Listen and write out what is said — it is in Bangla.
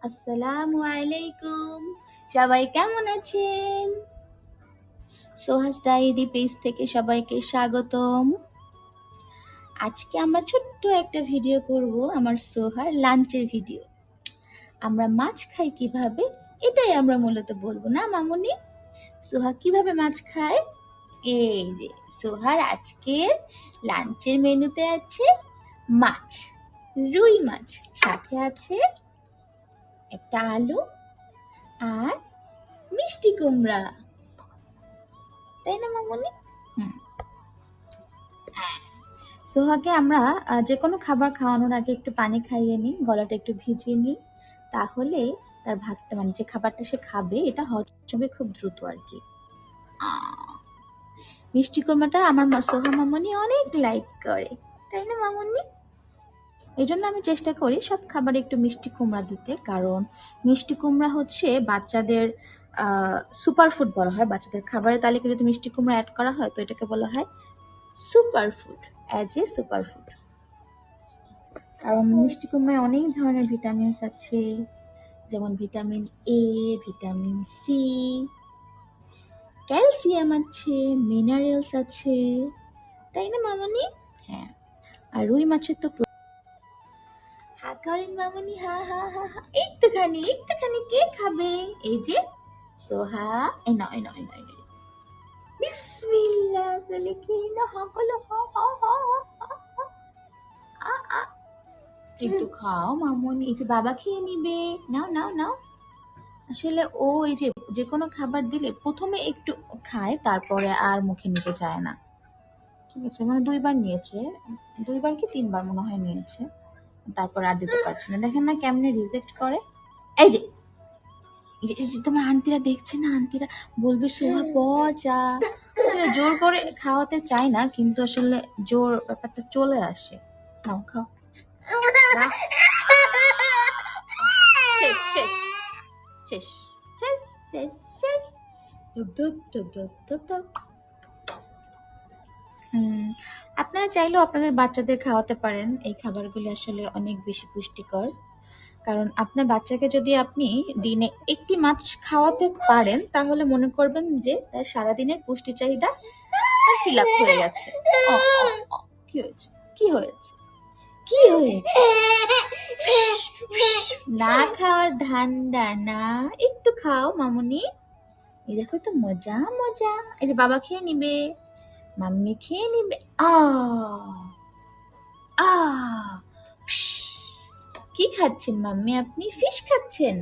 আসসালামু আলাইকুম। সবাই কেমন আছেন? সোহাস ডায়েরি পেজ থেকে সবাইকে স্বাগতম। আজকে আমরা ছোট্ট একটা ভিডিও করব, আমার সোহার লাঞ্চের ভিডিও। আমরা মাছ খাই কিভাবে, এটাই আমরা মূলত বলবো, না মামুনি? সোহা কিভাবে মাছ খায়? এই যে সোহার আজকের লাঞ্চের মেনুতে আছে মাছ, রুই মাছ, সাথে আছে একটা আলু আর মিষ্টি কুমড়া, তাই না মামুনি? হুম। সোহাকে আমরা যে কোনো খাবার খাওয়ানোর আগে একটু পানি খাইয়ে নিই, গলাটা একটু ভিজিয়ে নিই, তাহলে তার ভাতটা মানে যে খাবারটা সে খাবে এটা হজম হবে খুব দ্রুত আর কি। মিষ্টি কুমড়াটা আমার সোহা মামুনি অনেক লাইক করে, তাই না মামুনি? এই জন্য আমি চেষ্টা করি সব খাবারে একটু মিষ্টি কুমড়া দিতে, কারণ মিষ্টি কুমড়া হচ্ছে বাচ্চাদের সুপার ফুড বলা হয়। বাচ্চাদের খাবারের তালিকায় যদি মিষ্টি কুমড়া অ্যাড করা হয় তো এটাকে বলা হয় super food, as a super food. কারণ মিষ্টি কুমড়ায় অনেক ধরনের ভিটামিনস আছে, যেমন vitamin A, vitamin C, calcium আছে, মিনারেলস আছে, তাই না মামনি? হ্যাঁ। আর রুই মাছের তো হা করেন মামনি, হা হা হা হা। একটুখানি একটুখানি কে খাবে? এই যে সোহা, এই নাও এই নাও এই নাও এই নাও। বিসমিল্লাহ বলে কি না, হা করলো, হা হা হা হা হা আ। একটু খাও মামনি, এই যে বাবা খেয়ে নিবে, নাও নাও নাও। আসলে ও এই যে যে কোনো খাবার দিলে প্রথমে একটু খায়, তারপরে আর মুখে নিতে চায় না। ঠিক আছে, মানে 2 বার নিয়েছে, 2 বার কি 3 বার মনে হয় নিয়েছে, তারপর আর দিতে পারছে না। দেখেন না কেমনে রিজেক্ট করে। এই যে এই যে তোমার আন্টিরা দেখছে না, আন্টিরা বলবে সোহা পচা। আসলে জোর করে খাওয়াতে চায় না, কিন্তু আসলে জোর ব্যাপারটা চলে আসে। খাও খাও, নাও। শেষ শেষ শেষ শেষ শেষ শেষ। টুক টুক টুক টুক টুক টুক। আপনারা চাইলেও আপনাদের বাচ্চাদের খাওয়াতে পারেন। এই খাবারগুলো আসলে অনেক বেশি পুষ্টিকর। কারণ আপনার বাচ্চাকে যদি আপনি দিনে একটি মাছ খাওয়াতে পারেন, তাহলে মনে করবেন যে তার সারাদিনের পুষ্টি চাহিদা ফিল আপ হয়ে গেছে। ও, ও, ও, কি হয়েছে? কি হয়েছে? কি হয়েছে? না খাওয়ার ধান্দা না, একটু খাও মামুনি। এই দেখো তো মজা মজা। এই যে বাবা খেয়ে নিবে, মাম্মি খেয়ে নিবে। আ আ কি খাচ্ছেন মাম্মি? আপনি ফিশ খাচ্ছেন?